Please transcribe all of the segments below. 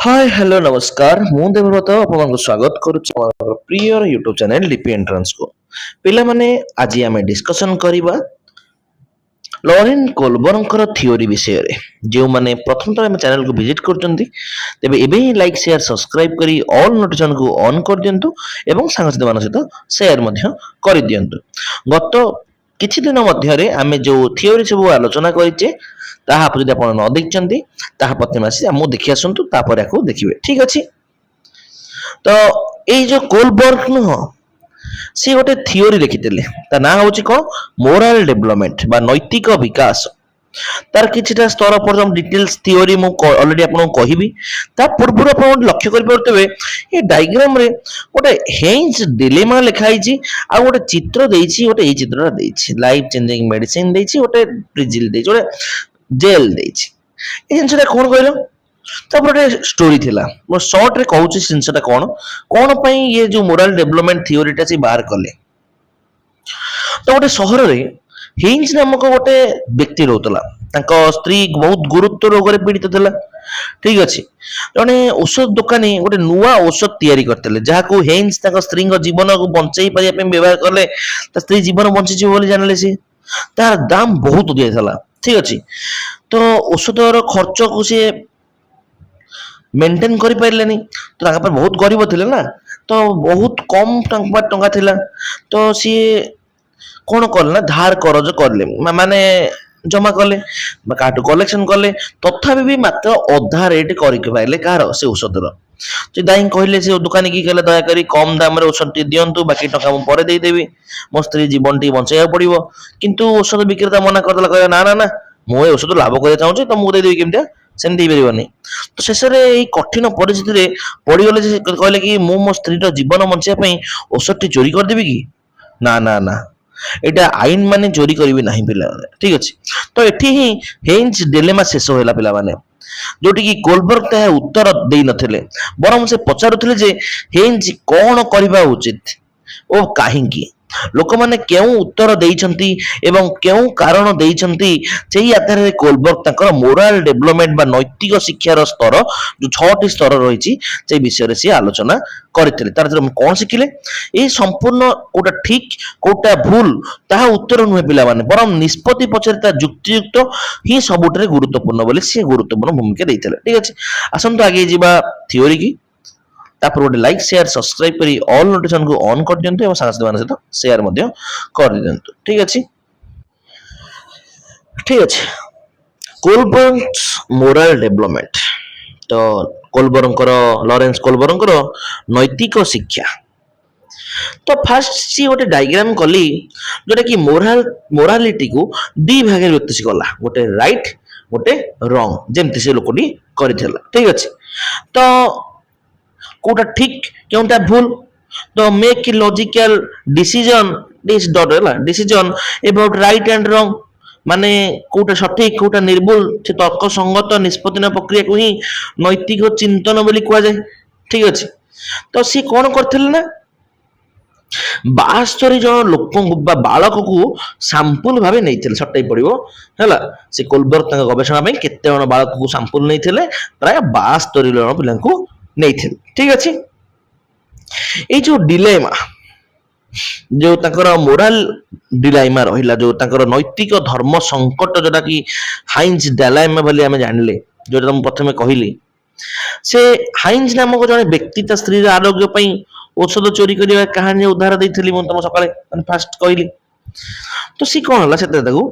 Hi hello नमस्कार ମୁଁ ଦେବବ୍ରତ ଆପଣଙ୍କୁ ସ୍ୱାଗତ କରୁଛି ଆମର ପ୍ରିୟ ୟୁଟ୍ୟୁବ ଚ୍ୟାନେଲ ଡିପି ଏଣ୍ଟ୍ରାନ୍ସ କୁ। ପିଲାମାନେ ଆଜି ଆମେ ଡିସ୍କସନ କରିବା ଲରେନ୍ କୋଲବର୍ଗଙ୍କର ଥିଓରି ବିଷୟରେ। ଯେଉଁମାନେ ପ୍ରଥମ ଥର ଆମ ଚ୍ୟାନେଲକୁ ଭିଜିଟ୍ କରୁଛନ୍ତି ତେବେ ଏବେ ହିଁ ଲାଇକ୍ ସେୟାର ସବସ୍କ୍ରାଇବ କରି ଅଲ୍ ନୋଟିଫିକେସନକୁ ଅନ୍ କରିଦିଅନ୍ତୁ ଏବଂ ସାଙ୍ଗସାଥୀମାନଙ୍କ ସହିତ ସେୟାର ମଧ୍ୟ କରିଦିଅନ୍ତୁ। ଗତ କିଛି ଦିନ ମଧ୍ୟରେ ଆମେ ଯେଉଁ ଥିଓରି ସବୁ ଆଲୋଚନା କରିଛେ ତାହା ଯଦି ଆପଣ ନ ଦେଖିଛନ୍ତି ତାହା ପ୍ରଥମେ ଆସି ଆମକୁ ଦେଖି ଆସନ୍ତୁ, ତାପରେ ଆକୁ ଦେଖିବେ। ଠିକ ଅଛି। ତ ଏଇ ଯୋଉ କୋଲବର୍ଗ ନୁହଁ, ସେ ଗୋଟେ ଥିଓରି ଲେଖିଥିଲେ, ତା ନାଁ ହଉଛି କଣ, ମୋରାଲ ଡେଭଲପମେଣ୍ଟ ବା ନୈତିକ ବିକାଶ। ତାର କିଛିଟା ସ୍ତର ପର୍ଯ୍ୟନ୍ତ ଡିଟେଲ୍ସ ଥିଓରି ମୁଁ ଅଲରେଡି ଆପଣଙ୍କୁ କହିବି। ତା ପୂର୍ବରୁ ଆପଣ ଲକ୍ଷ୍ୟ କରିପାରୁଥିବେ ଏ ଡାଇଗ୍ରାମରେ ଗୋଟେ ହେଇନ୍ସ ଡିଲେମା ଲେଖା ହେଇଛି, ଆଉ ଗୋଟେ ଚିତ୍ର ଦେଇଛି, ଗୋଟେ ଏଇ ଚିତ୍ରଟା ଦେଇଛି, ଲାଇଫ ଚେଞ୍ଜିଂ ମେଡିସିନ ଦେଇଛି, ଗୋଟେ ପ୍ରିଜିଲ ଦେଇଛି, ଗୋଟେ ଜେଲ ଦେଇଛି। ଏ ଜିନିଷଟା କଣ କହିଲ, ତାପରେ ଗୋଟେ ଷ୍ଟୋରି ଥିଲା। ମୁଁ ସର୍ଟରେ କହୁଛି ଜିନିଷଟା କଣ କଣ ପାଇଁ ଇଏ ଯୋଉ ମୋରାଲ ଡେଭଲପମେଣ୍ଟ ଥିଓରିଟା ସେ ବାହାର କଲେ। ତ ଗୋଟେ ସହରରେ ହିଞ୍ଜ ନାମକ ଗୋଟେ ବ୍ୟକ୍ତି ରହୁଥିଲା। ତାଙ୍କ ସ୍ତ୍ରୀ ବହୁତ ଗୁରୁତ୍ୱ ରୋଗରେ ପୀଡ଼ିତ ଥିଲା। ଠିକ ଅଛି। ଜଣେ ଔଷଧ ଦୋକାନୀ ଗୋଟେ ନୂଆ ଔଷଧ ତିଆରି କରିଥିଲେ, ଯାହାକୁ ହେଇନ୍ସ ତାଙ୍କ ସ୍ତ୍ରୀଙ୍କ ଜୀବନକୁ ବଞ୍ଚେଇ ପାରିବା ପାଇଁ ବ୍ୟବହାର କଲେ। ତା ସ୍ତ୍ରୀ ଜୀବନ ବଞ୍ଚିଯିବ ବୋଲି ଜାଣିଲେ ସେ। ତାର ଦାମ ବହୁତ ଅଧିକା ଥିଲା। ଠିକ ଅଛି। ତ ଔଷଧର ଖର୍ଚ୍ଚକୁ ସେ ମେଣ୍ଟେନ କରିପାରିଲେନି। ତ ତାଙ୍କ ପାଇଁ ବହୁତ ଗରିବ ଥିଲେ ନା, ତ ବହୁତ କମ ଟଙ୍କା ଥିଲା। ତ ସିଏ କଣ କଲେ ନା, ଧାର କରଜ କଲେ, ମାନେ ଜମା କଲେ ବା କାହାଠୁ କଲେକ୍ସନ କଲେ। ତଥାପି ବି ମାତ୍ର ଅଧା ରେଟ୍ କରିକି ପାଇଲେ କାହାର, ସେ ଔଷଧର। ସେ ଦାଇଁ କହିଲେ, ସେ ଦୋକାନୀ କି କହିଲେ, ଦୟାକରି କମ ଦାମରେ ଔଷଧ ଟିକେ ଦିଅନ୍ତୁ, ବାକି ଟଙ୍କା ମୁଁ ପରେ ଦେଇଦେବି, ମୋ ସ୍ତ୍ରୀ ଜୀବନ ଟିକେ ବଞ୍ଚେଇବାକୁ ପଡିବ। କିନ୍ତୁ ଔଷଧ ବିକ୍ରେତା ମନା କରିଦେଲା, କହିଲା ନା ନା ନା, ମୁଁ ଏ ଔଷଧ ଲାଭ କରିବାକୁ ଚାହୁଁଛି, ତ ମୁଁ ଦେଇଦେବି କେମିତିଆ, ସେମିତି ଦେଇପାରିବନି। ତ ଶେଷରେ ଏଇ କଠିନ ପରିସ୍ଥିତିରେ ପଡିଗଲେ ଯେ କହିଲେ କି ମୁଁ ମୋ ସ୍ତ୍ରୀର ଜୀବନ ବଞ୍ଚିବା ପାଇଁ ଔଷଧଟି ଚୋରି କରିଦେବି କି? ନା ନା ନା, ଏଇଟା ଆଇନ ମାନେ ଚୋରି କରିବି ନାହିଁ ପିଲାମାନେ। ଠିକ ଅଛି। ତ ଏଠି ହିଁ ହେଇନ୍ସ ଡିଲେମା ଶେଷ ହେଲା ପିଲାମାନେ, ଯୋଉଠି କି କୋଲବର୍ଗ ତାହା ଉତ୍ତର ଦେଇନଥିଲେ, ବରଂ ସେ ପଚାରୁଥିଲେ ଯେ ହେଇନ୍ସ କଣ କରିବା ଉଚିତ ଓ କାହିଁକି। ଲୋକମାନେ କେଉଁ ଉତ୍ତର ଦେଇଛନ୍ତି ଏବଂ କେଉଁ କାରଣ ଦେଇଛନ୍ତି, ସେହି ଆଧାରରେ କୋଲବର୍ଗ ତାଙ୍କର ମୋରାଲ ଡେଭଲପମେଣ୍ଟ ବା ନୈତିକ ଶିକ୍ଷାର ସ୍ତର, ଯୋଉ 6ଟି ସ୍ତର ରହିଛି, ସେ ବିଷୟରେ ସିଏ ଆଲୋଚନା କରିଥିଲେ। ତାର କଣ ଶିଖିଲେ, ଏଇ ସମ୍ପୂର୍ଣ୍ଣ କୋଉଟା ଠିକ କୋଉଟା ଭୁଲ ତାହା ଉତ୍ତର ନୁହେଁ ପିଲାମାନେ, ବରଂ ନିଷ୍ପତ୍ତି ପଛରେ ତା ଯୁକ୍ତିଯୁକ୍ତ ହିଁ ସବୁଠାରେ ଗୁରୁତ୍ୱପୂର୍ଣ୍ଣ ବୋଲି ସିଏ ଗୁରୁତ୍ୱପୂର୍ଣ୍ଣ ଭୂମିକା ଦେଇଥିଲେ। ଠିକ ଅଛି। ଆସନ୍ତୁ ଆଗେଇ ଯିବା ଥିଓରି କି। ତାପରେ ଗୋଟେ ଲାଇକ୍ ସେୟାର ସବସ୍କ୍ରାଇବ କରି ଅଲ୍ ନୋଟିଫିକେସନକୁ ଅନ୍ କରିଦିଅନ୍ତୁ ଏବଂ ସାଙ୍ଗସାଥୀମାନଙ୍କ ସହିତ ସେୟାର ମଧ୍ୟ କରିଦିଅନ୍ତୁ। ଠିକ ଅଛି। ଠିକ ଅଛି। କୋଲବର୍ଗ's ମୋରାଲ ଡେଭଲପମେଣ୍ଟ। ତ କୋଲବର୍ଗଙ୍କର, ଲରେନ୍ସ କୋଲବର୍ଗଙ୍କର ନୈତିକ ଶିକ୍ଷା। ତ ଫାଷ୍ଟ ସିଏ ଗୋଟେ ଡାଇଗ୍ରାମ କଲି, ଯୋଉଟା କି ମୋରାଲିଟିକୁ ଦି ଭାଗରେ ବ୍ୟକ୍ତ କଲା, ଗୋଟେ ରାଇଟ, ଗୋଟେ ରଙ୍ଗ, ଯେମିତି ସେ ଲୋକଟି କରିଥିଲା। ଠିକ ଅଛି। ତ କୋଉଟା ଠିକ କେଉଁଟା ଭୁଲ, ତ make logical decision decision about right and wrong, ମାନେ କୋଉଟା ସଠିକ କୋଉଟା ନିର୍ଭୁଲ, ସେ ତର୍କସଙ୍ଗତ ନିଷ୍ପତ୍ତି ନେବା ପ୍ରକ୍ରିୟାକୁ ହିଁ ନୈତିକ ଚିନ୍ତନ ବୋଲି କୁହାଯାଏ। ଠିକ ଅଛି। ତ ସିଏ କଣ କରିଥିଲେ ନା, 72 ଜଣ ଲୋକଙ୍କୁ ବା ବାଳକକୁ ସାମ୍ପୁଲ ଭାବେ ନେଇଥିଲେ। ସଟେଇ ପଡିବ ହେଲା। ସେ କୋଲବର୍ଗ ତାଙ୍କ ଗବେଷଣା ପାଇଁ କେତେ ଜଣ ବାଳକକୁ ସାମ୍ପୁଲ ନେଇଥିଲେ, ପ୍ରାୟ 72 ଜଣ ପିଲାଙ୍କୁ ନେଇଥିଲେ। ଠିକ ଅଛି। ଏଇ ଯୋଉ ଡିଲେମା, ଯୋଉ ତାଙ୍କର ମୋରାଲ ଡିଲାଇମା ରହିଲା, ଯୋଉ ତାଙ୍କର ନୈତିକ ଧର୍ମ ସଂକଟ, ଯୋଉଟା କି ହାଇନ୍ସ ଡାଲାଇମା ବୋଲି ଆମେ ଜାଣିଲେ, ଯୋଉଟା ମୁଁ ପ୍ରଥମେ କହିଲି। ସେ ହାଇନ୍ସ ନାମକ ଜଣେ ବ୍ୟକ୍ତି ତା ସ୍ତ୍ରୀର ଆରୋଗ୍ୟ ପାଇଁ ଔଷଧ ଚୋରି କରିବା କାହାଣୀ ଉଦାହରଣ ଦେଇଥିଲି ମୁଁ ତମ ସକାଳେ ଫାଷ୍ଟ କହିଲି। ତ ସିଏ କଣ ହେଲା, ସେଥିରେ ତାକୁ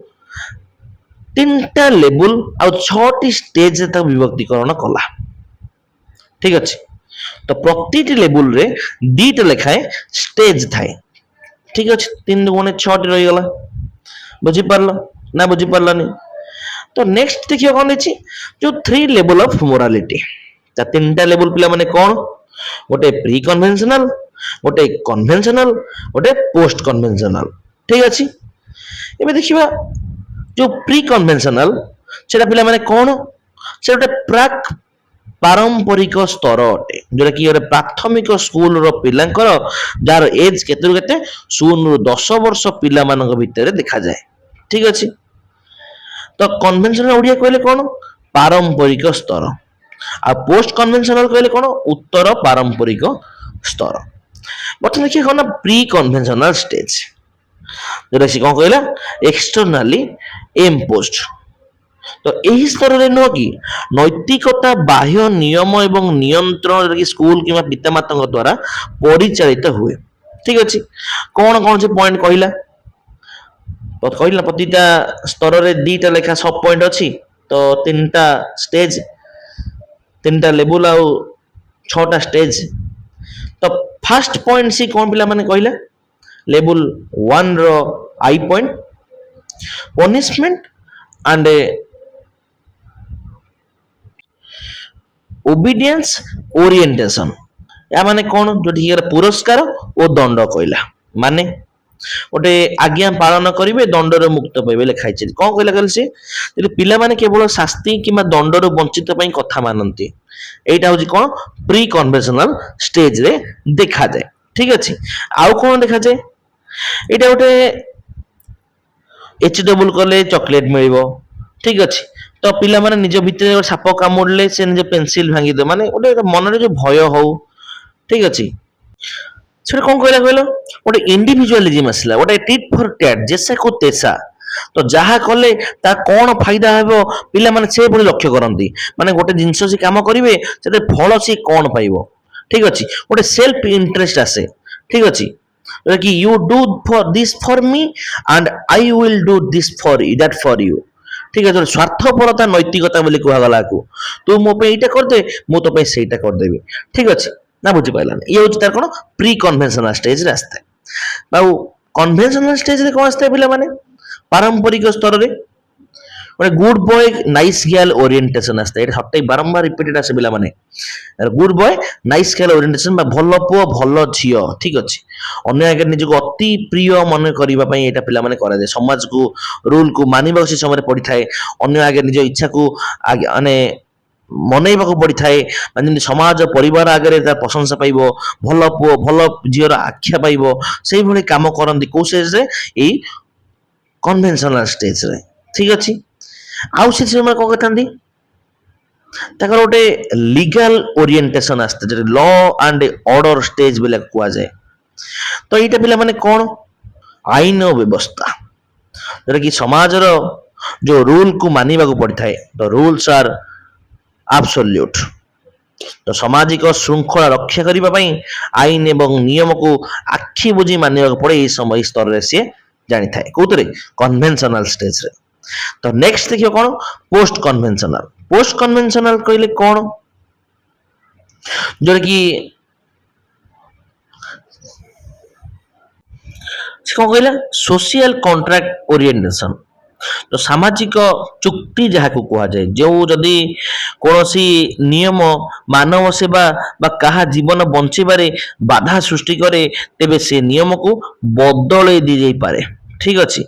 3ଟା ଲେବୁଲ ଆଉ 6ଟି ଷ୍ଟେଜରେ ତାକୁ ବିଭକ୍ତିକରଣ କଲା। ଠିକ ଅଛି। ତ ପ୍ରତିଟି ଲେବୁଲରେ 2ଟା ଲେଖାଏଁ ଷ୍ଟେଜ ଥାଏ। ଠିକ ଅଛି। 3 × 6ଟି ରହିଗଲା। ବୁଝିପାରିଲ ନା ବୁଝିପାରିଲନି? ତ ନେକ୍ସଟ ଦେଖିବା କଣ ହେଇଛି, ଯୋଉ 3 ଲେବୁଲ ଅଫ ମୋରାଲିଟି। ତା 3ଟା ଲେବୁଲ ପିଲାମାନେ କଣ, ଗୋଟେ ପ୍ରି କନଭେନସନାଲ, ଗୋଟେ କନଭେନସନାଲ, ଗୋଟେ ପୋଷ୍ଟ କନଭେନସନାଲ। ଠିକ ଅଛି। ଏବେ ଦେଖିବା ଯୋଉ ପ୍ରି କନଭେନସନାଲ, ସେଟା ପିଲାମାନେ କଣ, ସେ ଗୋଟେ ପ୍ରାକ୍ ପାରମ୍ପରିକ ସ୍ତର ଅଟେ, ଯୋଉଟା କି ଗୋଟେ ପ୍ରାଥମିକ ସ୍କୁଲର ପିଲାଙ୍କର, ଯାହାର ଏଜ କେତେରୁ କେତେ, 0 ରୁ 10 ବର୍ଷ ପିଲାମାନଙ୍କ ଭିତରେ ଦେଖାଯାଏ। ଠିକ ଅଛି। ତ କନଭେନସନାଲ ଓଡିଆ କହିଲେ କଣ, ପାରମ୍ପରିକ ସ୍ତର। ଆଉ ପୋଷ୍ଟ କନଭେନସନାଲ କହିଲେ କଣ ଉତ୍ତର ପାରମ୍ପରିକ ସ୍ତର। ବର୍ତ୍ତମାନ ଦେଖିବା କଣ ନା ପ୍ରି କନଭେନସନାଲ ଷ୍ଟେଜ, ଯୋଉଟା ସେ କଣ କହିଲା ଏକ୍ସଟର୍ନାଲି ଏମ୍ପୋଜ୍ଡ। ତ ଏହି ସ୍ତରରେ ନୁହଁ କି ନୈତିକତା ବାହ୍ୟ ନିୟମ ଏବଂ ନିୟନ୍ତ୍ରଣ କି ସ୍କୁଲ କିମ୍ବା ପିତାମାତାଙ୍କ ଦ୍ଵାରା ପରିଚାଳିତ ହୁଏ। ଠିକ ଅଛି, କଣ କଣ ସେ ପଏଣ୍ଟ କହିଲା? କହିଲା ପ୍ରତିଟା ସ୍ତରରେ ଦିଟା ଲେଖା ସବ ପଏଣ୍ଟ ଅଛି, ତ ତିନିଟା ଷ୍ଟେଜ, ତିନିଟା ଲେବୁଲ ଆଉ ଛଅଟା ଷ୍ଟେଜ। ତ ଫାଷ୍ଟ ପଏଣ୍ଟ ସି କଣ ପିଲାମାନେ କହିଲା? ଲେବୁଲ 1 ର I point punishment and obedience orientation. ୟା ମାନେ କଣ? ଯୋଉଠି ପୁରସ୍କାର ଓ ଦଣ୍ଡ କହିଲା, ମାନେ ଗୋଟେ ଆଜ୍ଞା ପାଳନ କରିବେ ଦଣ୍ଡରୁ ମୁକ୍ତ ପାଇବେ ଲେଖା ହେଇଛି। କଣ କହିଲା କହିଲେ ସେ? ଯଦି ପିଲାମାନେ କେବଳ ଶାସ୍ତି କିମ୍ବା ଦଣ୍ଡରୁ ବଞ୍ଚିତ ପାଇଁ କଥା ମାନନ୍ତି, এইটা হচ্ছে কোন প্রি কনভেনশনাল স্টেজরে দেখাযাଏ। ঠিক আছে, ଆଉ କଣ ଦେଖାଯାଏ? ଏଇଟା ଗୋଟେ ଏଚ୍ ଡବଲ କଲେ ଚକୋଲେଟ ମିଳିବ। ଠିକ ଅଛି, ତ ପିଲାମାନେ ନିଜ ଭିତରେ ସାପ କାମୁଡ଼ିଲେ ସେ ନିଜ ପେନସିଲ ଭାଙ୍ଗିଦେବ, ମାନେ ଗୋଟେ ମନରେ ଯୋଉ ଭୟ ହଉ। ଠିକ ଅଛି, ସେଟା କଣ କହିଲା କହିଲ? ଗୋଟେ ଇଣ୍ଡିଭିଜୁଆଲିଜିମ ଆସିଲା, ଗୋଟେ ଟିଟ୍ ଫର ଟ୍ୟାଟ୍, ଜେସା କୁ ତେସା। ତ ଯାହା କଲେ ତା କଣ ଫାଇଦା ହେବ ପିଲାମାନେ ସେଭଳି ଲକ୍ଷ୍ୟ କରନ୍ତି। ମାନେ ଗୋଟେ ଜିନିଷ ସେ କାମ କରିବେ, ସେଥିରେ ଫଳ ସେ କଣ ପାଇବ। ଠିକ ଅଛି, ଗୋଟେ ସେଲ୍ଫ ଇଣ୍ଟରେଷ୍ଟ ଆସେ। ଠିକ ଅଛି, କି you do for this for me and I will do this for that for you. ঠিক আছে, ସ୍ୱାର୍ଥପରତା ନୈତିକତା ବୋଲି କୁହାଗଲା ଆକୁ। ତୁ ମୋ ପାଇଁ ଏଇଟା କରିଦେ, ମୁଁ ତୋ ପାଇଁ ସେଇଟା କରିଦେବି। ଠିକ ଅଛି ନା, ବୁଝିପାରିଲାନି? ଇଏ ହଉଛି ତାର କଣ ପ୍ରି କନଭେନସନାଲ ଷ୍ଟେଜରେ ଆସିଥାଏ। ଆଉ କନଭେନସନାଲ ଷ୍ଟେଜରେ କଣ ଆସିଥାଏ ପିଲାମାନେ? ପାରମ୍ପରିକ ସ୍ତରରେ ଗୋଟେ ଗୁଡ ବୟ ନାଇସ୍ ଗାର୍ଲ ଓରିଏଣ୍ଟେସନ ଆସିଥାଏ। ଏଇଟା ସତେଇ ବାରମ୍ବାର ରିପିଟେଡ ଆସେ ପିଲାମାନେ। ଗୁଡ ବୟ ନାଇସ୍ ଗାର୍ଲ ଓରିଏଣ୍ଟେସନ ବା ଭଲ ପୁଅ ଭଲ ଝିଅ। ଠିକ ଅଛି, ଅନ୍ୟ ଆଗରେ ନିଜକୁ ଅତି ପ୍ରିୟ ମନେ କରିବା ପାଇଁ ଏଇଟା ପିଲାମାନେ କରାଯାଏ। ସମାଜକୁ ରୁଲକୁ ମାନିବାକୁ ସେ ସମୟରେ ପଡିଥାଏ। ଅନ୍ୟ ଆଗରେ ନିଜ ଇଚ୍ଛାକୁ ମାନେ ମନେଇବାକୁ ପଡିଥାଏ। ମାନେ ଯେମିତି ସମାଜ ପରିବାର ଆଗରେ ତା ପ୍ରଶଂସା ପାଇବ, ଭଲ ପୁଅ ଭଲ ଝିଅର ଆଖ୍ୟା ପାଇବ, ସେଇଭଳି କାମ କରନ୍ତି କୋଉ ଷ୍ଟେଜରେ? ଏଇ କନଭେନସନାଲ ଷ୍ଟେଜରେ। ଠିକ ଅଛି, ଆଉ ସେ ସେମାନେ କଣ କରିଥାନ୍ତି? ତାଙ୍କର ଗୋଟେ ଲିଗାଲ ଓରିଏଣ୍ଟେସନ ଆସିଥାଏ, ଯେଟା ଲ ଆଣ୍ଡ ଅର୍ଡର ଷ୍ଟେଜ ବୋଲି କୁହାଯାଏ। ତ ଏଇଟା ପିଲାମାନେ କଣ? ଆଇନ ବ୍ୟବସ୍ଥା, ଯୋଉଟା କି ସମାଜର ଯୋଉ ରୁଲକୁ ମାନିବାକୁ ପଡିଥାଏ। ଦ ରୁଲସ ଆର୍ ଆବସଲ୍ୟୁଟ। ତ ସାମାଜିକ ଶୃଙ୍ଖଳା ରକ୍ଷା କରିବା ପାଇଁ ଆଇନ ଏବଂ ନିୟମକୁ ଆଖି ବୁଝି ମାନିବାକୁ ପଡେ। ଏଇ ସମୟ ସ୍ତରରେ ସିଏ ଜାଣିଥାଏ, କୋଉଥିରେ? କନଭେନସନାଲ ଷ୍ଟେଜରେ। ତ ନେକ୍ସଟ ଦେଖିବ କଣ? ପୋଷ୍ଟ କନଭେନସନାଲ। ପୋଷ୍ଟ କନଭେନସନାଲ କହିଲେ କଣ? ଯୋଉଟା କି ସେ କଣ କହିଲା? Social contract orientation. ତ ସାମାଜିକ ଚୁକ୍ତି ଯାହାକୁ କୁହାଯାଏ, ଯୋଉ ଯଦି କୌଣସି ନିୟମ ମାନବ ସେବା ବା କାହା ଜୀବନ ବଞ୍ଚିବାରେ ବାଧା ସୃଷ୍ଟି କରେ, ତେବେ ସେ ନିୟମକୁ ବଦଳେଇ ଦିଆଯାଇପାରେ। ଠିକ ଅଛି,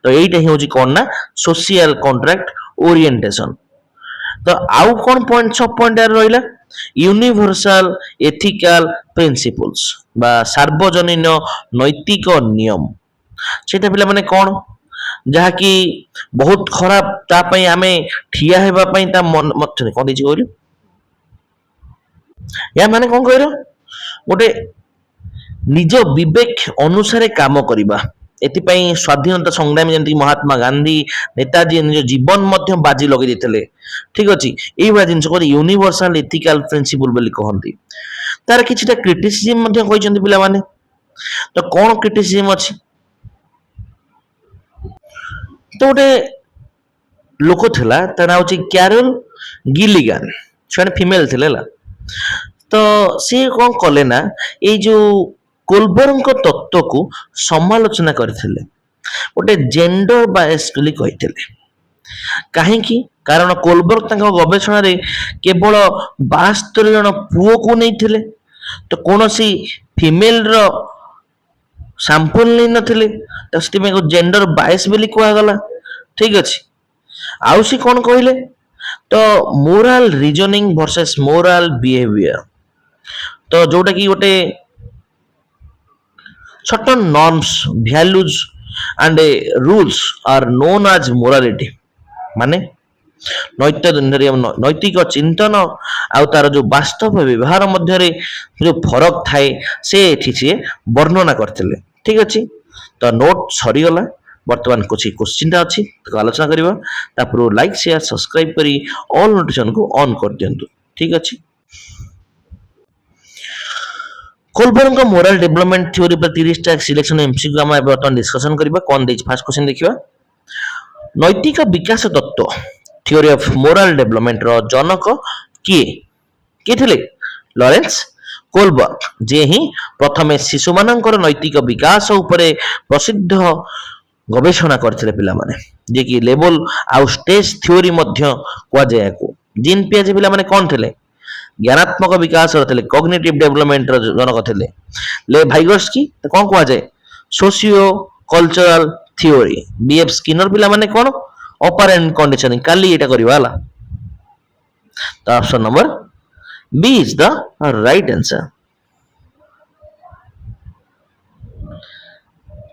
ତ ଏଇଟା ହିଁ ହଉଛି କଣ ନା ସୋସିଆଲ କଣ୍ଟ୍ରାକ୍ଟ ଓରିଏଣ୍ଟେସନ। ତ ଆଉ କଣ ପଏଣ୍ଟ ସବ ପଏଣ୍ଟ ରହିଲା? ୟୁନିଭର୍ସାଲ ଏଥିକାଲ ପ୍ରିନ୍ସିପଲ୍ସ ବା ସାର୍ବଜନୀନ ନୈତିକ ନିୟମ। ସେଇଟା ପିଲାମାନେ କଣ? ଯାହାକି ବହୁତ ଖରାପ, ତା ପାଇଁ ଆମେ ଠିଆ ହେବା ପାଇଁ ତା ମଧ୍ୟରେ କଣ ଦେଇଛି କହିଲୁ? ୟା ମାନେ କଣ କହିଲ? ଗୋଟେ ନିଜ ବିବେକ ଅନୁସାରେ କାମ କରିବା। ଏଥିପାଇଁ ସ୍ଵାଧୀନତା ସଂଗ୍ରାମୀ ଯେମିତି ମହାତ୍ମା ଗାନ୍ଧୀ, ନେତାଜୀ ନିଜ ଜୀବନ ମଧ୍ୟ ବାଜି ଲଗେଇ ଦେଇଥିଲେ। ଠିକ ଅଛି, ଏଇଭଳିଆ ଜିନିଷ କରି ୟୁନିଭର୍ସାଲ ଏଥିକାଲ ପ୍ରିନ୍ସିପଲ ବୋଲି କହନ୍ତି। ତାର କିଛିଟା କ୍ରିଟିସିଜିମ ମଧ୍ୟ କହିଛନ୍ତି ପିଲାମାନେ। ତ କଣ କ୍ରିଟିସିଜିମ ଅଛି? ତ ଗୋଟେ ଲୋକ ଥିଲା, ତା ନାଁ ହଉଛି କ୍ୟାରୋଲ ଗିଲିଗାନ। ସେମାନେ ଫିମେଲ ଥିଲେ ହେଲା। ତ ସିଏ କଣ କଲେ ନା, ଏଇ ଯୋଉ କୋଲବରଙ୍କ ତତ୍ତ୍ୱକୁ ସମାଲୋଚନା କରିଥିଲେ। ଗୋଟେ ଜେଣ୍ଡର ବାୟସ ବୋଲି କହିଥିଲେ। କାହିଁକି? କାରଣ କୋଲବର୍ଗ ତାଙ୍କ ଗବେଷଣାରେ କେବଳ 72 ଜଣ ପୁଅକୁ ନେଇଥିଲେ, ତ କୌଣସି ଫିମେଲର ସାମ୍ପଲ ନେଇ ନଥିଲେ। ତ ସେଥିପାଇଁ ଜେଣ୍ଡର ବାୟସ ବୋଲି କୁହାଗଲା। ଠିକ ଅଛି, ଆଉ ସେ କଣ କହିଲେ? ତ moral reasoning versus moral behaviour. ତ ଯୋଉଟା କି ଗୋଟେ certain norms, values and rules are known as morality। ମାନେ ନୈତିକ ଚିନ୍ତନ ଆଉ ତାର ଯୋଉ ବାସ୍ତବ ବ୍ୟବହାର ମଧ୍ୟରେ ଯୋଉ ଫରକ ଥାଏ ସେ ଏଠି ସିଏ ବର୍ଣ୍ଣନା କରିଥିଲେ। ଠିକ ଅଛି, ତ ନୋଟ୍ ସରିଗଲା। ବର୍ତ୍ତମାନ କିଛି କୋଶ୍ଚିନ୍ଟା ଅଛି ତାକୁ ଆଲୋଚନା କରିବା। ତା ପୂର୍ବରୁ ଲାଇକ୍ ସେୟାର ସବସ୍କ୍ରାଇବ କରି ଅଲ୍ ନୋଟିଫିକେସନକୁ ଅନ୍ କରିଦିଅନ୍ତୁ। ଠିକ ଅଛି, କୋଲବର୍ଗଙ୍କ ମୋରାଲ ଡେଭଲପମେଣ୍ଟ ଥିଓରି ଉପରେ 30ଟା ସିଲେକ୍ସନ ଏମସିକ୍ୟୁ ଆମେ ବର୍ତ୍ତମାନ ଡିସ୍କସନ କରିବା। କଣ ଦେଇଛି ଫାର୍ଷ୍ଟ କ୍ୱେଶ୍ଚନ ଦେଖିବା। ନୈତିକ ବିକାଶ ତତ୍ତ୍ୱ ଥିଓରି ଅଫ ମୋରାଲ ଡେଭଲପମେଣ୍ଟର ଜନକ କିଏ? କିଏ ଥିଲେ? ଲରେନ୍ସ କୋଲବର୍ଗ, ଯିଏ ହିଁ ପ୍ରଥମେ ଶିଶୁମାନଙ୍କର ନୈତିକ ବିକାଶ ଉପରେ ପ୍ରସିଦ୍ଧ ଗବେଷଣା କରିଥିଲେ ପିଲାମାନେ, ଯିଏକି ଲେବଲ ଆଉ ଷ୍ଟେଜ ଥିଓରି ମଧ୍ୟ କୁହାଯାଏ ୟାକୁ। ଜିନ୍ ପିଆଜେ ପିଲାମାନେ କଣ ଥିଲେ? ଜ୍ଞାନାତ୍ମକ ବିକାଶର ଥିଲେ, କଗ୍ନିଟିଭ ଡେଭଲପମେଣ୍ଟର ଜନକ ଥିଲେ। ଭାଇଗୋଟ୍ସକି କଣ କୁହାଯାଏ? Socio cultural theory. ବିଏଫ ସ୍କିନର ପିଲାମାନେ କଣ? ଅପାରେଣ୍ଟ କଣ୍ଡିସନିଂ। କାଲି ଏଇଟା କରିବା ହେଲା। ତ option number B is the right answer.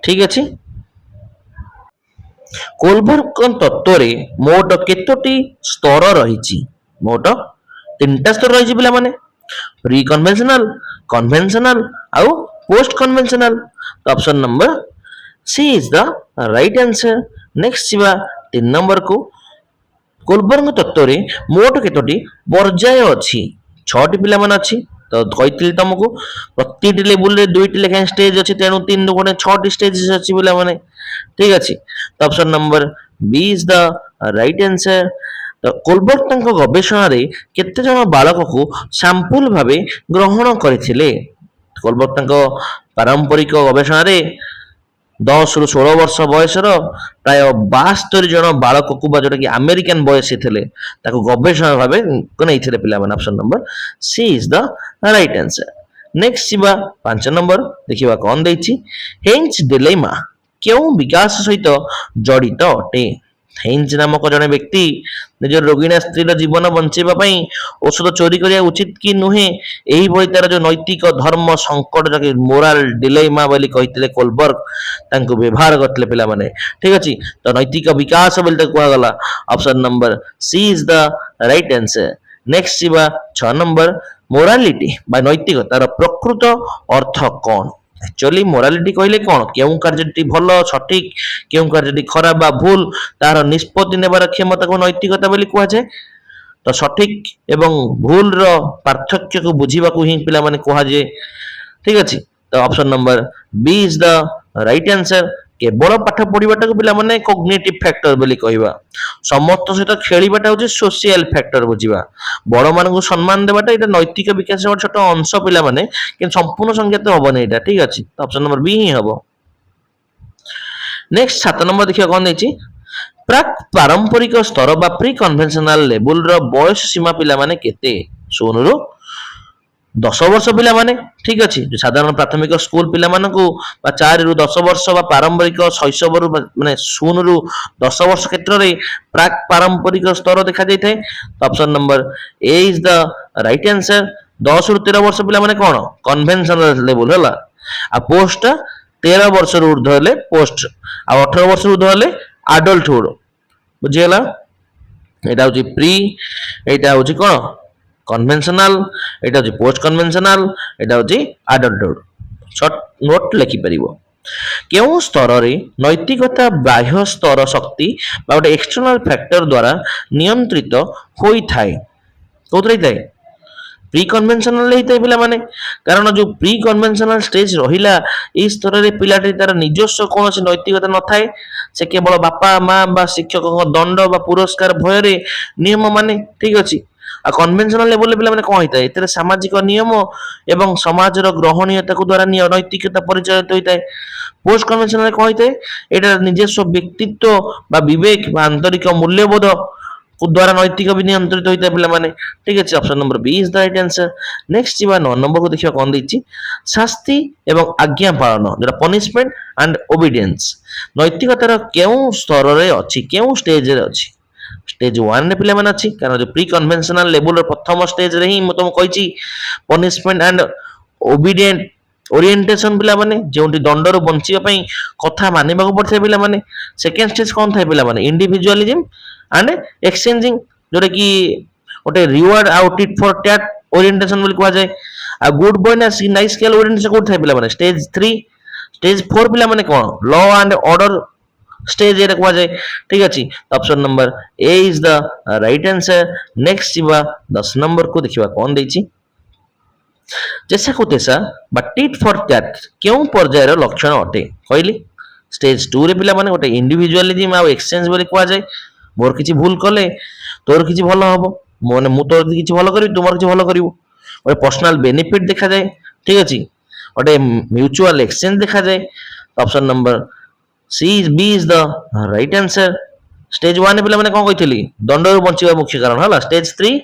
ଠିକ ଅଛି, କୋଲବର୍ଗଙ୍କ ତତ୍ତ୍ୱରେ ମୋଟ କେତୋଟି ସ୍ତର ରହିଛି? ମୋଟ 3ଟା ସ୍ତର ରହିଛି ପିଲାମାନେ, ପ୍ରି କନଭେନସନାଲ, କନଭେନସନାଲ ଆଉ ପୋଷ୍ଟ କନଭେନସନାଲ। ତ option number she is the right answer. Next ଯିବା 3 ନମ୍ବରକୁ। କୋଲବର୍ଗଙ୍କ ତତ୍ତ୍ୱରେ ମୋଟ କେତୋଟି ପର୍ଯ୍ୟାୟ ଅଛି? 6ଟି ପିଲାମାନେ ଅଛି। ତ କହିଥିଲି ତମକୁ ପ୍ରତିଟି ଲେବୁଲରେ 2ଟି ଲେଖାଏଁ ଷ୍ଟେଜ ଅଛି, ତେଣୁ 3 × 6ଟି ଷ୍ଟେଜ ଅଛି ପିଲାମାନେ। ଠିକ ଅଛି, ତ option number B is the right answer। ତ କୋଲବର୍ଗ ତାଙ୍କ ଗବେଷଣାରେ କେତେ ଜଣ ବାଳକକୁ ସାମ୍ପୁଲ ଭାବେ ଗ୍ରହଣ କରିଥିଲେ? କୋଲବର୍ଗ ତାଙ୍କ ପାରମ୍ପରିକ ଗବେଷଣାରେ 10 ରୁ 16 ବର୍ଷ ବୟସର ପ୍ରାୟ 72 ଜଣ ବାଳକକୁ, ବା ଯୋଉଟା କି ଆମେରିକାନ ବୟସୀ ଥିଲେ, ତାକୁ ଗବେଷଣା ଭାବେ ନେଇଥିଲେ ପିଲାମାନେ। Option number she is the right answer. Next ଯିବା 5 ନମ୍ବର, ଦେଖିବା କଣ ଦେଇଛି। ହେଞ୍ଜ ଡିଲେମା କେଉଁ ବିକାଶ ସହିତ ଜଡ଼ିତ ଅଟେ? ହେଞ୍ଜ ନାମକ ଜଣେ ବ୍ୟକ୍ତି ନିଜର ରୋଗିଣା ସ୍ତ୍ରୀର ଜୀବନ ବଞ୍ଚାଇବା ପାଇଁ ଔଷଧ ଚୋରି କରିବା ଉଚିତ କି ନୁହେଁ, ଏହିଭଳି ତାର ଯୋଉ ନୈତିକ ଧର୍ମ ସଙ୍କଟ, ଯାହାକି ମୋରାଲ ଡିଲେମା ବୋଲି କହିଥିଲେ କୋଲବର୍ଗ, ତାଙ୍କୁ ବ୍ୟବହାର କରିଥିଲେ ପିଲାମାନେ। ଠିକ ଅଛି, ତ ନୈତିକ ବିକାଶ ବୋଲି ତାକୁ କୁହାଗଲା। Option number she is the right answer. Next ଯିବା 6 ନମ୍ବର, ମୋରାଲିଟି ବା ନୈତିକତାର ପ୍ରକୃତ ଅର୍ଥ କଣ? ଆକ୍ଚୁଆଲି ମୋରାଲିଟି କହିଲେ କଣ? କେଉଁ କାର୍ଯ୍ୟଟି ଭଲ ସଠିକ, କେଉଁ କାର୍ଯ୍ୟଟି ଖରାପ ବା ଭୁଲ, ତାହାର ନିଷ୍ପତ୍ତି ନେବାର କ୍ଷମତାକୁ ନୈତିକତା ବୋଲି କୁହାଯାଏ। ତ ସଠିକ ଏବଂ ଭୁଲର ପାର୍ଥକ୍ୟକୁ ବୁଝିବାକୁ ହିଁ ପିଲାମାନେ କୁହାଯାଏ। ଠିକ ଅଛି, ତ option number B is the right answer। କେବଳ ପାଠ ପଢିବାଟାକୁ ପିଲାମାନେ କଗ୍ନିଟିଭ ଫ୍ୟାକ୍ଟର ବୋଲି କହିବା, ସମସ୍ତ ସହିତ ଖେଳିବାଟା ହଉଛି ସୋସିଆଲ ଫ୍ୟାକ୍ଟର ବୁଝିବା, ବଡମାନଙ୍କୁ ସମ୍ମାନ ଦେବାଟା ଏଇଟା ନୈତିକ ବିକାଶର ଗୋଟେ ଛୋଟ ଅଂଶ ପିଲାମାନେ, କିନ୍ତୁ ସମ୍ପୂର୍ଣ୍ଣ ସଂଜ୍ଞା ତ ହବନି ଏଇଟା। ଠିକ ଅଛି, ତ ଅପସନ ନମ୍ବର B ହିଁ ହବ। ନେକ୍ସଟ 7 ନମ୍ବର ଦେଖିବା କଣ ଦେଇଛି। ପ୍ରାକ୍ ପାରମ୍ପରିକ ସ୍ତର ବା ପ୍ରି କନଭେନସନାଲ ଲେବୁଲର ବୟସ ସୀମା ପିଲାମାନେ କେତେ? 0 ରୁ 10 ବର୍ଷ ପିଲାମାନେ। ଠିକ ଅଛି, ସାଧାରଣ ପ୍ରାଥମିକ ସ୍କୁଲ ପିଲାମାନଙ୍କୁ ବା 4 ରୁ 10 ବର୍ଷ ବା ପାରମ୍ପରିକ ଶୈଶବରୁ ମାନେ 0 ରୁ 10 ବର୍ଷ କ୍ଷେତ୍ରରେ ପ୍ରାକ୍ ପାରମ୍ପରିକ ସ୍ତର ଦେଖାଯାଇଥାଏ। Option number A is the right answer। 10 ରୁ 13 ବର୍ଷ ପିଲାମାନେ କଣ? କନଭେନସନାଲ ଲେବୁଲ ହେଲା। ଆଉ ପୋଷ୍ଟ 13 ବର୍ଷରୁ ଉର୍ଦ୍ଧ୍ୱ ହେଲେ ପୋଷ୍ଟ, ଆଉ 18 ବର୍ଷରୁ ଉର୍ଦ୍ଧ୍ୱ ହେଲେ ଆଡଲ୍ଟହୁଡ। ବୁଝିଗଲା, ଏଇଟା ହଉଛି ପ୍ରି, ଏଇଟା ହଉଛି କଣ? କନଭେନସନାଲ, ଏଇଟା ହଉଛି ପୋଷ୍ଟ କନଭେନସନାଲ, ଏଇଟା ହଉଛି ଆଡଲ୍ଟହୁଡ। Short note ଲେଖିପାରିବ। କେଉଁ ସ୍ତରରେ ନୈତିକତା ବାହ୍ୟ ସ୍ତର ଶକ୍ତି ବା ଗୋଟେ ଏକ୍ସଟର୍ନାଲ ଫ୍ୟାକ୍ଟର ଦ୍ୱାରା ନିୟନ୍ତ୍ରିତ ହୋଇଥାଏ? କୋଉଥିରେ ହେଇଥାଏ? ପ୍ରି କନଭେନସନାଲ ହେଇଥାଏ ପିଲାମାନେ, କାରଣ ଯୋଉ ପ୍ରି କନଭେନସନାଲ ଷ୍ଟେଜ ରହିଲା, ଏଇ ସ୍ତରରେ ପିଲାଟି ତାର ନିଜସ୍ୱ କୌଣସି ନୈତିକତା ନଥାଏ, ସେ କେବଳ ବାପା ମା ବା ଶିକ୍ଷକଙ୍କ ଦଣ୍ଡ ବା ପୁରସ୍କାର ଭୟରେ ନିୟମ ମାନେ। ଠିକ ଅଛି, ଆଉ କନଭେନସନାଲ ଲେଭେଲରେ ପିଲାମାନେ କଣ ହେଇଥାଏ? ଏଥିରେ ସାମାଜିକ ନିୟମ ଏବଂ ସମାଜର ଗ୍ରହଣୀୟତାକୁ ଦ୍ୱାରା ନୈତିକତା ପରିଚାଳିତ ହୋଇଥାଏ। ପୋଷ୍ଟ କନଭେନସନାଲ କଣ ହେଇଥାଏ? ଏଇଟା ନିଜସ୍ୱ ବ୍ୟକ୍ତିତ୍ୱ ବା ବିବେକ ବା ଆନ୍ତରିକ ମୂଲ୍ୟବୋଧ ଦ୍ୱାରା ନୈତିକ ବି ନିୟନ୍ତ୍ରିତ ହୋଇଥାଏ ପିଲାମାନେ। ଠିକ ଅଛି, option number B is the right answer। Next ଯିବା 9 ନମ୍ବରକୁ ଦେଖିବା କଣ ଦେଇଛି। ଶାସ୍ତି ଏବଂ ଆଜ୍ଞା ପାଳନ, ଯୋଉଟା ପନିଶମେଣ୍ଟ ଆଣ୍ଡ ଓବିଡିଏନ୍ସ, ନୈତିକତାର କେଉଁ ସ୍ତରରେ ଅଛି, କେଉଁ ଷ୍ଟେଜରେ ଅଛି? ଷ୍ଟେଜ 1 ରେ ପିଲାମାନେ ଅଛି, କାରଣ ଯୋଉ ପ୍ରି କନଭେନସନାଲ ଲେବୁଲର ପ୍ରଥମ ଷ୍ଟେଜରେ ହିଁ ମୁଁ ତମକୁ କହିଛି ପନିଶମେଣ୍ଟ ଆଣ୍ଡ ଓବିଡିଏଣ୍ଟ ଓରିଏଣ୍ଟେସନ ପିଲାମାନେ, ଯେଉଁଠି ଦଣ୍ଡରୁ ବଞ୍ଚିବା ପାଇଁ କଥା ମାନିବାକୁ ପଡିଥାଏ ପିଲାମାନେ। ସେକେଣ୍ଡ ଷ୍ଟେଜ କଣ ଥାଏ ପିଲାମାନେ? ଇଣ୍ଡିଭିଜୁଆଲିଜିମ and exchanging जोटा कि गोटे रिवार्ड आउ टिट फॉर टैट ओरिएंटेशन बोली कहा जाए आ good boy nice girl orientation कोड थाए पिला माने स्टेज 3 स्टेज 4 पिला माने कोन लॉ एंड ऑर्डर स्टेज ए कहा जाए ठीक अछि option number A is the right answer next जीवा 10 नंबर को देखिबा कोन देछि जैसा को तैसा बा टिट फॉर टैट क्यों पर्यायर लक्षण अटे कहली स्टेज 2 रे पिला माने गोटे इंडिविजुअलिज्म आ एक्सचेंज बोली कहा जाए मोर किछि भूल कले तोर किछि भलो हबो माने मु तोर किछि भलो करी तुमर किछि भलो करिवो गोटे पर्सनल बेनिफिट देखा जाए ठीक अछि गोटे म्यूचुअल एक्सचेंज देखा जाए option number C is B is the right answer stage 1 पिला माने कोन कहितली दंडर बंचिबा मुख्य कारण हला स्टेज 3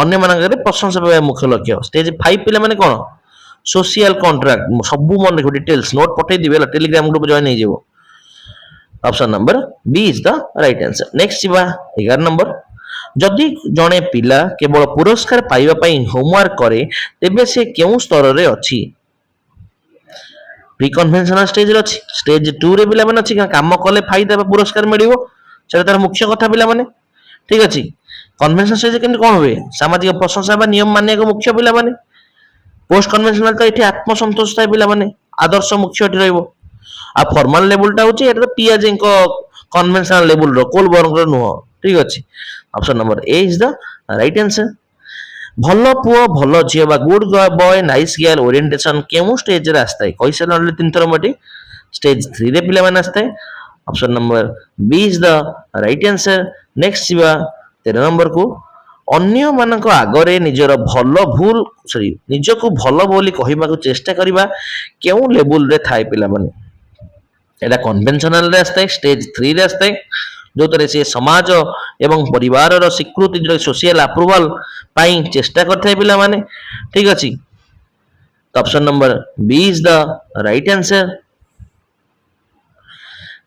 अन्य मानकरे प्रशंसा पाइबा मुख्य लक्ष्य स्टेज 5 पिला माने कोन सोशल कॉन्ट्रैक्ट सब मन रखो डिटेल्स नोट पठे दिबे टेलीग्राम ग्रुप जॉइन हो जेबो option number B is the right answer next जीवा 11 नंबर जदि जणे पिला केवल पुरस्कार पाइबा पई होमवर्क करे तेबे से केउ स्तर रे अछि प्री कन्वेंशनल स्टेज रे अछि स्टेज 2 रे पिला माने अछि काम कले फायदा बा पुरस्कार मिलिबो सेटा तार मुख्य कथा पिला माने ठीक अछि कन्वेंशनल स्टेज केन कोन होवे सामाजिक प्रशंसा बा नियम माने को मुख्य पिला माने पोस्ट कन्वेंशनल तो एठी आत्मसंतोष थाय पिला माने आदर्श मुख्य एठी रहइबो आ फॉर्मल लेवल टा होची एटा पियाजे को कन्वेंशनल लेवल रो कोल बरंग रो नुह ठीक अछि option number A is the right answer भलो पुओ भलो झियो बा good boy nice girl orientation केमु स्टेज रे आस्ताय कैसे नले तीन थर मटी स्टेज 3 रे पिला माने आस्ताय option number B is the right answer next जीवा 13 नंबर को अन्य मानक आगरे निजर भलो भूल सॉरी निजको भलो बोली कहिबा को चेष्टा करिबा केउ लेवल रे थाय पिला माने एटा कन्वेंशनल रे आस्ताय स्टेज 3 रे आस्ताय जो तरह से समाज एवं परिवार रो स्वीकृति जो सोशल अप्रूवल पाई चेष्टा करथाय पिला माने ठीक अछि तो option number B is the right answer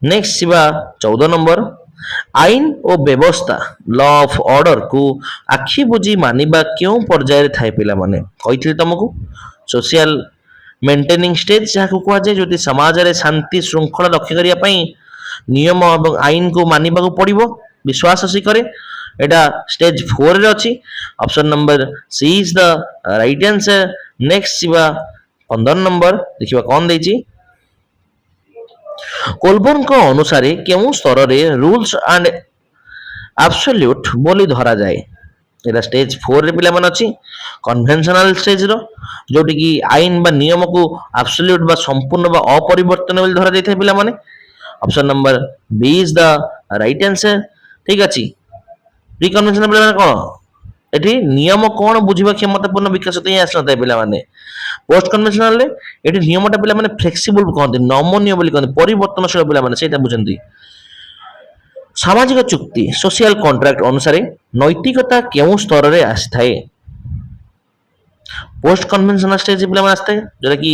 next सिवा 14 नंबर आईन और व्यवस्था लॉ ऑफ ऑर्डर को आखि बुझी मानिबा क्यों पर्याय थाय पिला माने कहिथिले तुमको सोशल मेंटेनिंग स्टेज जाको कहा जाय जति समाज रे शांति श्रृंखला रक्षा करिया पई नियम और आईन को मानिबा को पड़िबो विश्वास आसी करे एटा स्टेज 4 रे अछि option number C is the right answer next सिवा 15 नंबर देखिबा कोन देछि कोलबर्न को अनुसार केउ स्तर रे रूल्स एंड एब्सोल्यूट बोली धरा जाए एटा स्टेज 4 रे पिला मन अछि कन्वेंशनल स्टेज रो जोटी की आईन बा नियम को एब्सोल्यूट बा संपूर्ण बा अपरिवर्तनीय धरा जाय पिला माने option number B is the right answer ठीक अछि प्री कन्वेंशनल पिला माने कोन एठी नियम कोन बुझिबा क्षमतापूर्ण विकास तई आसनता पिला माने पोस्ट कन्वेंशनल रे एठी नियमटा पिला माने फ्लेक्सिबल कहते नमनीय बोली कहते परिवर्तनशील पिला माने सेटा बुझंती सामाजिक चुक्ति सोशल कॉन्ट्रैक्ट अनुसार नैतिकता केउ स्तर रे आस्थाय पोस्ट कन्वेंशनल स्टेज पिला माने आस्थाय जोटा कि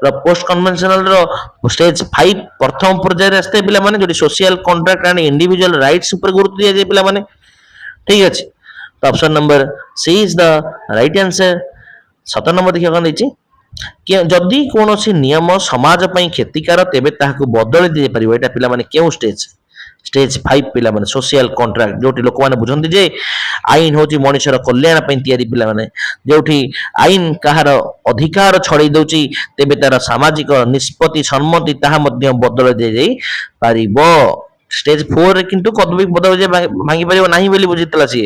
पोस्ट कन्वेंशनल रो स्टेज 5 प्रथम पर्याय रे आस्थाय पिला माने जोटी social contract and individual rights ऊपर गुरुत्व दिया जाय पिला माने ठीक अछि तो option number C is the right answer 7 number देखिया कोन दैछि कि जदि कोनोसी नियम समाज पई क्षतिकार तेबे ताहाको बदल दे परिबो एटा पिला माने केउ स्टेज स्टेज 5 पिला माने सोशल कॉन्ट्रैक्ट जोटी लोक माने बुझंती जे आईन होची मनुष्यर कल्याण पई तयारी पिला माने जोठी आईन कहार अधिकार छड़ै दउची तेबे तार सामाजिक निष्पत्ति सम्मति ताहा मध्ये बदल दे जाई परिबो स्टेज 4 रे किंतु कदबी बदल जे भांगी परिबो नाही बोली बुझितला सी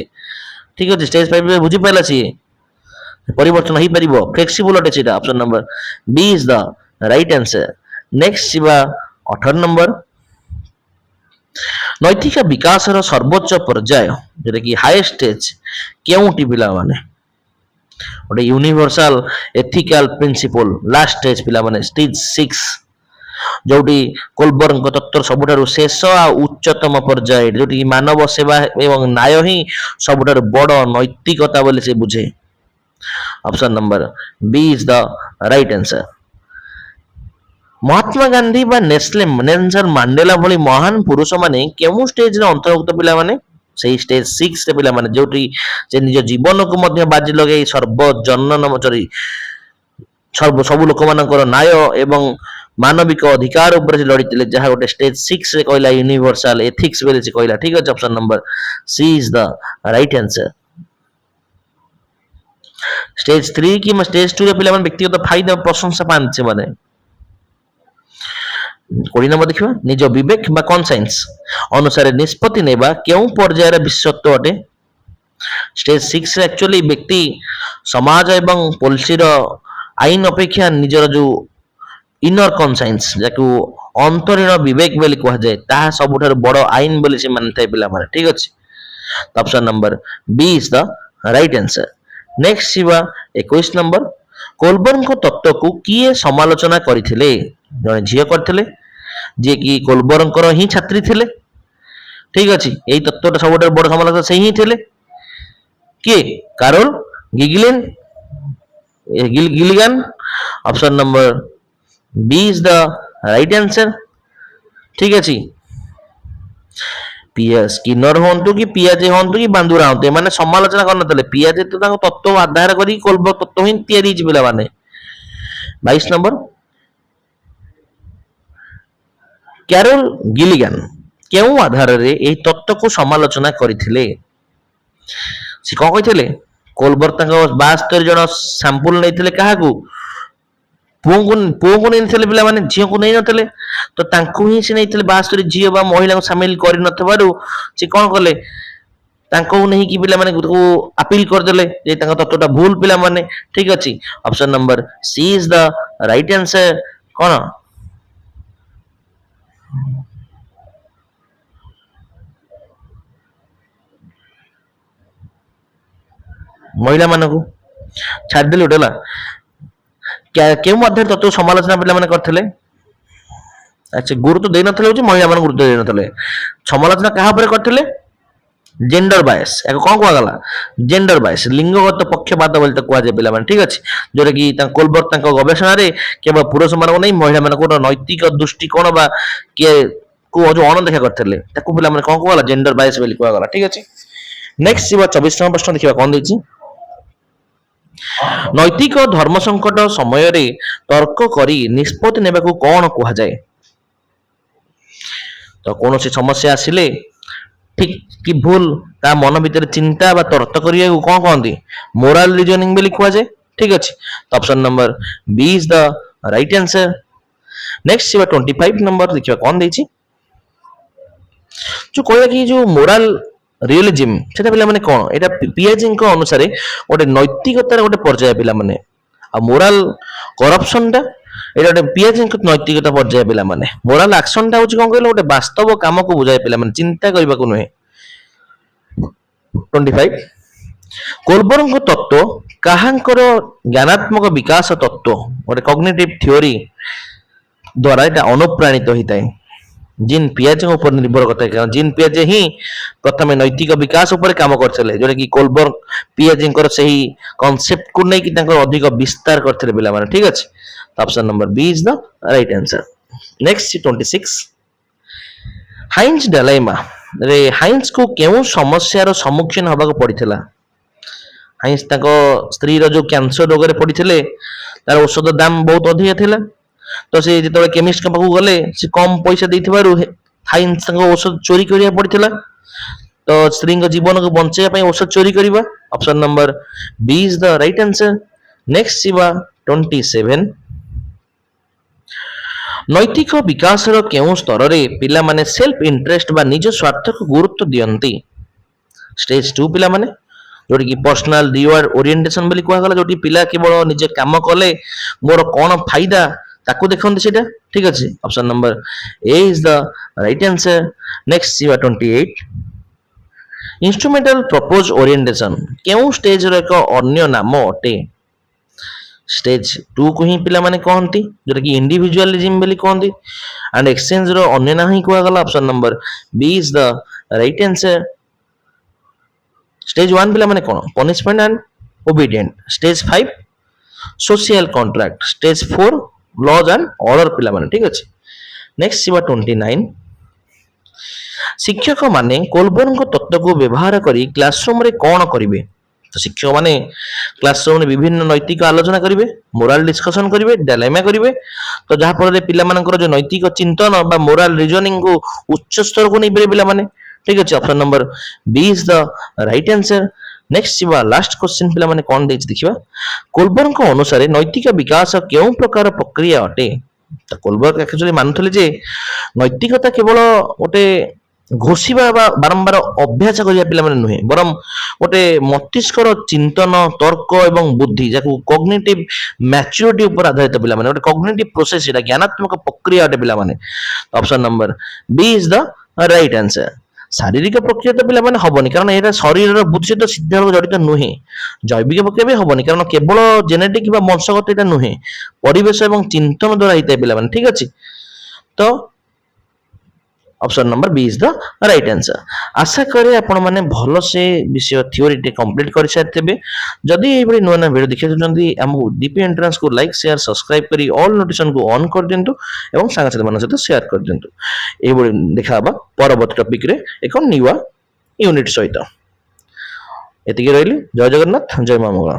ठीक अछि स्टेज 5 रे बुझि पाइला सी परिवर्तन हो पारिबो फ्लेक्सिबल अटे सेटा option number B is the right answer next सिवा 18 नंबर नैतिक विकास रो सर्वोच्च पर्याय जेटा कि हाईएस्ट स्टेज केउटी पिला माने ओटे universal ethical principle last stage पिला माने स्टेज 6 जोटी कोलबर्न को तत्व सबुठारु शेष आ उच्चतम पर्याय जोटी कि मानव सेवा एवं न्याय ही सबुठारु बड़ नैतिकता बोली से बुझे option number B is the right answer Mahatma Gandhi बा नेल्सन मांडेला भली महान पुरुष माने केमु स्टेज रे अंतर्भुक्त पिला माने सेही स्टेज 6 रे पिला माने जोटी जे निज जीवन को मध्य बाजी लगे सर्व जनन मचरी सर्व सब लोक मानकर न्याय एवं ମାନବିକ ଅଧିକାର ଉପରେ ସେ ଲଢିଥିଲେ ଯାହା ଗୋଟେ ଷ୍ଟେଜ 6 ରେ କହିଲା ୟୁନିଭର୍ସାଲ ଏଥିକ୍ସ ବୋଲି ସେ କହିଲା। ଠିକ ଅଛି, option number she is the right answer. Stage 3 କିମ୍ବା ଷ୍ଟେଜ 2 ରେ ପିଲାମାନେ ବ୍ୟକ୍ତିଗତ ଫାଇଦା ପ୍ରଶଂସା ପାଆନ୍ତି ସେମାନେ। 20 ନମ୍ବର ଦେଖିବା, ନିଜ ବିବେକ ବା କନସାଇନ୍ସ ଅନୁସାରେ ନିଷ୍ପତ୍ତି ନେବା କେଉଁ ପର୍ଯ୍ୟାୟର ବିଶେଷତ୍ୱ ଅଟେ? ଷ୍ଟେଜ 6 ରେ ଆକ୍ଚୁଆଲି ବ୍ୟକ୍ତି ସମାଜ ଏବଂ ପଲିସିର ଆଇନ ଅପେକ୍ଷା ନିଜର ଯୋଉ ଇନର କନସାଇନ୍ସ ଯାକୁ ଅନ୍ତରୀଣ ବିବେକ ବୋଲି କୁହାଯାଏ ତାହା ସବୁଠାରୁ ବଡ ଆଇନ ବୋଲି ସେ ମାନିଥାଏ ପିଲାମାନେ। ଠିକ ଅଛି, option number B is the right answer. Next ଯିବା 21 ନମ୍ବର, କୋଲବର୍ଗଙ୍କ ତତ୍ତ୍ୱକୁ କିଏ ସମାଲୋଚନା କରିଥିଲେ? ଜଣେ ଝିଅ କରିଥିଲେ ଯିଏ କି କୋଲବର୍ଗଙ୍କର ହିଁ ଛାତ୍ରୀ ଥିଲେ। ଠିକ ଅଛି, ଏଇ ତତ୍ତ୍ୱଟା ସବୁଠାରୁ ବଡ ସମାଲୋଚନା ସେ ହିଁ ଥିଲେ। କିଏ? Carol Gilligan. Option number B is the right answer. ठीक अच्छे, स्किनर हूँ कि पियाजे हूँ कि बांदुरा हूँ एमाने समालोचना कर पियाजे तो तत्व आधार कर कोलबर्ग तत्व ही तैयारी पिला माने। 22 नंबर, कैरोल गिलिगन केउ आधार रे एही तत्व को समालोचना करथिले? से कौन कहते कोलबर्ग 72 जन सैंपल नहीं काहाकू पुओ को नहीं पिला माने झील को नहीं नथिले तो तांकू ही से नहीं 72 झील बा महिला को सामिल कर नथबारु से कौन कले तांको नहीं कि पिला माने को अपील कर देले जे तांका तत्वटा भूल पिला माने। ठीक अछि, option number C is the right answer. कौन? महिला मानकू छाड़ देले उठला केउ मध्य तत्व समालोचना पिला माने करथिले? अच्छा, गुरुत्व दे नथिले होची महिला मान गुरुत्व दे नथिले। समालोचना कहा पर करथिले? Gender bias. एको कोन कोआ गला? जेंडर बायस, लिंगगत पक्षपात बोलते तो कुआ जे पिला माने। ठीक अछि, जोरे कि कोलबर्ग तांको गवेषणा रे केवल पुरुष मान को नहीं महिला मान को नैतिक दृष्टिकोण बा के को जो अणदेखा करथिले ताको पिला माने कोन कोआ गला? जेंडर बायस बोली कुआ गला। ठीक अछि, नेक्स्ट जीवा 24 नंबर प्रश्न देखिबा कोन देछि। नैतिक धर्म संकट समय रे तर्क करी निष्पत्ति नेबाकू कोन कुहा जाय? तो कौन सी समस्या आसिले ठीक कि भूल ता मन भीतर चिंता बा तर्क करिया को कोन कहंती? मोरल रीजनिंग बोली कुहा जाय। ठीक अछि, तो option number B is the right answer. Next जीवा 25 नंबर देखिबा कोन देछि। जो कहला कि जो मोरल रियलिज्म सेटा पिला माने कोन? एटा पियाजी को अनुसार गोटे नैतिकतार गोटे पर्याय पिला माने आ मोरल करप्शन टा एटा गोटे पियाजी नैतिकता पर्याय पिला माने। मोरल एक्शन टा होची कोन कहलो गोटे वास्तव काम को बुझाय पिला माने चिंता करबा को नहे। 25 कोलबर्ग तत्व काहांकर ज्ञानात्मक विकास तत्व गोटे कॉग्निटिव थ्योरी द्वारा एटा अनुप्राणित होइताय। जिन पियाजे ऊपर निर्भर करता है, जिन पियाजे ही प्रथम नैतिक विकास ऊपर काम करथिले जोटा कि कोलबर्ग पियाजे से ही कांसेप्ट को नहीं कि अधिक विस्तार करथिले पिला माने। ठीक अछि, option number B is the right answer. Next 26 Heinz dilemma रे हाइंस को केउ समस्या रो सम्मुखीन होबा को पड़िथिला? हाइंस ताको स्त्री रो जो कैंसर रोग रे पड़िथिले तार औषध दाम बहुत अधिक थिला तो से जिते केमिस्ट पाखु गले से कम पैसा देथिबारु हाइंस औषध चोरी करिया पड़िथिला तो स्त्री जीवन को बंचाइया औषध चोरी करिबा। Option number B is the right answer. Next जीवा 27 नैतिक विकास रो केउ स्तर रे पिला माने सेल्फ इंटरेस्ट बा निज स्वार्थ को गुरुत्व दियंती? स्टेज 2 पिला माने जोटी कि पर्सनल रिवार्ड ओरिएंटेशन बोली कुआ गला जोटी पिला केवल निजे काम कले मोर कोन फायदा ताको देखंती सेटा। ठीक अछि, option number A is the right answer. Next जीवा 28 इंस्ट्रूमेंटल प्रपोज ओरिएंटेशन केउ स्टेज रो एक अन्य नाम अटे? स्टेज 2 को ही पिला माने कहंती जोटा कि इंडिविजुअलिज्म बोली कहंती एंड एक्सचेंज रो अन्य ना ही कुआ गला। Option number B is the right answer. Stage 1 पिला माने कोन? Punishment and obedient. Stage 5 social contract. Stage 4 laws and order पिला माने। ठीक अछि, नेक्स्ट जीवा 29 शिक्षक माने कोलबर्ग तत्व को व्यवहार करी क्लासरूम रे कोन करिवे? ତ ଶିକ୍ଷକ ମାନେ କ୍ଲାସରୁମ୍ରେ ବିଭିନ୍ନ ନୈତିକ ଆଲୋଚନା କରିବେ, ମୋରାଲ ଡିସ୍କସନ କରିବେ, ଡାଇଲେମା କରିବେ। ତ ଯାହା ଫଳରେ ପିଲାମାନଙ୍କର ଯୋଉ ନୈତିକ ଚିନ୍ତନ ବା ମୋରାଲ ରିଜନିଂକୁ ଉଚ୍ଚ ସ୍ତରକୁ ନେଇପାରିବେ ପିଲାମାନେ। ଠିକ ଅଛି, option number B is the right answer. Next ଯିବା ଲାଷ୍ଟ କ୍ୱେଶ୍ଚିନ୍ ପିଲାମାନେ କଣ ଦେଇଛି ଦେଖିବା। କୋଲବର୍ଗଙ୍କ ଅନୁସାରେ ନୈତିକ ବିକାଶ କେଉଁ ପ୍ରକାର ପ୍ରକ୍ରିୟା ଅଟେ? ତ କୋଲବର୍ଗ ଆକ୍ଚୁଆଲି ମାନୁଥିଲେ ଯେ ନୈତିକତା କେବଳ ଗୋଟେ ଘୋଷିବା ବା ବାରମ୍ବାର ଅଭ୍ୟାସ କରିବା ପିଲାମାନେ ନୁହେଁ, ବରଂ ଗୋଟେ ମସ୍ତିଷ୍କର ଚିନ୍ତନ, ତର୍କ ଏବଂ ବୁଦ୍ଧି, ଯାହାକୁ କଗ୍ନିଟିଭ ମ୍ୟାଚୁରିଟି ଉପରେ ଆଧାରିତ ପିଲାମାନେ, ଗୋଟେ କଗ୍ନିଟିଭ ପ୍ରୋସେସ, ଏଟା ଜ୍ଞାନାତ୍ମକ ପ୍ରକ୍ରିୟା ଅଟେ ପିଲାମାନେ। Option number B is the right answer. ଶାରୀରିକ ପ୍ରକ୍ରିୟା ତ ପିଲାମାନେ ହବନି, କାରଣ ଏଇଟା ଶରୀରର ବୁଦ୍ଧି ସହିତ ସିଧା ଜଡିତ ନୁହେଁ। ଜୈବିକ ପ୍ରକ୍ରିୟା ବି ହବନି, କାରଣ କେବଳ ଜେନେଟିକ ବା ବଂଶଗତ ଏଟା ନୁହେଁ, ପରିବେଶ ଏବଂ ଚିନ୍ତନ ଦ୍ୱାରା ହେଇଥାଏ ପିଲାମାନେ। ଠିକ ଅଛି, ତ option number B is the right answer. ଆଶା କରେ ଆପଣ ମାନେ ଭଲସେ ବିଷୟ ଥିଓରିଟି କମ୍ପ୍ଲିଟ କରିସାରିଥିବେ। ଯଦି ଏଇଭଳି ନୂଆ ନୂଆ ଭିଡ଼ିଓ ଦେଖିବାକୁ ଚାହୁଁଛନ୍ତି, ଆମକୁ ଡିପି ଏଣ୍ଟ୍ରାନ୍ସକୁ ଲାଇକ୍, ସେୟାର, ସବସ୍କ୍ରାଇବ କରି ଅଲ୍ ନୋଟିଫିକେସନକୁ ଅନ୍ କରିଦିଅନ୍ତୁ ଏବଂ ସାଙ୍ଗସାଥିମାନଙ୍କ ସହିତ ସେୟାର କରିଦିଅନ୍ତୁ। ଏଇଭଳି ଦେଖାହେବା ପରବର୍ତ୍ତୀ ଟପିକରେ ଏକ ନୂଆ ୟୁନିଟ୍ ସହିତ। ଏତିକି ରହିଲି। ଜୟ ଜଗନ୍ନାଥ, ଜୟ ମା ମଙ୍ଗଳା।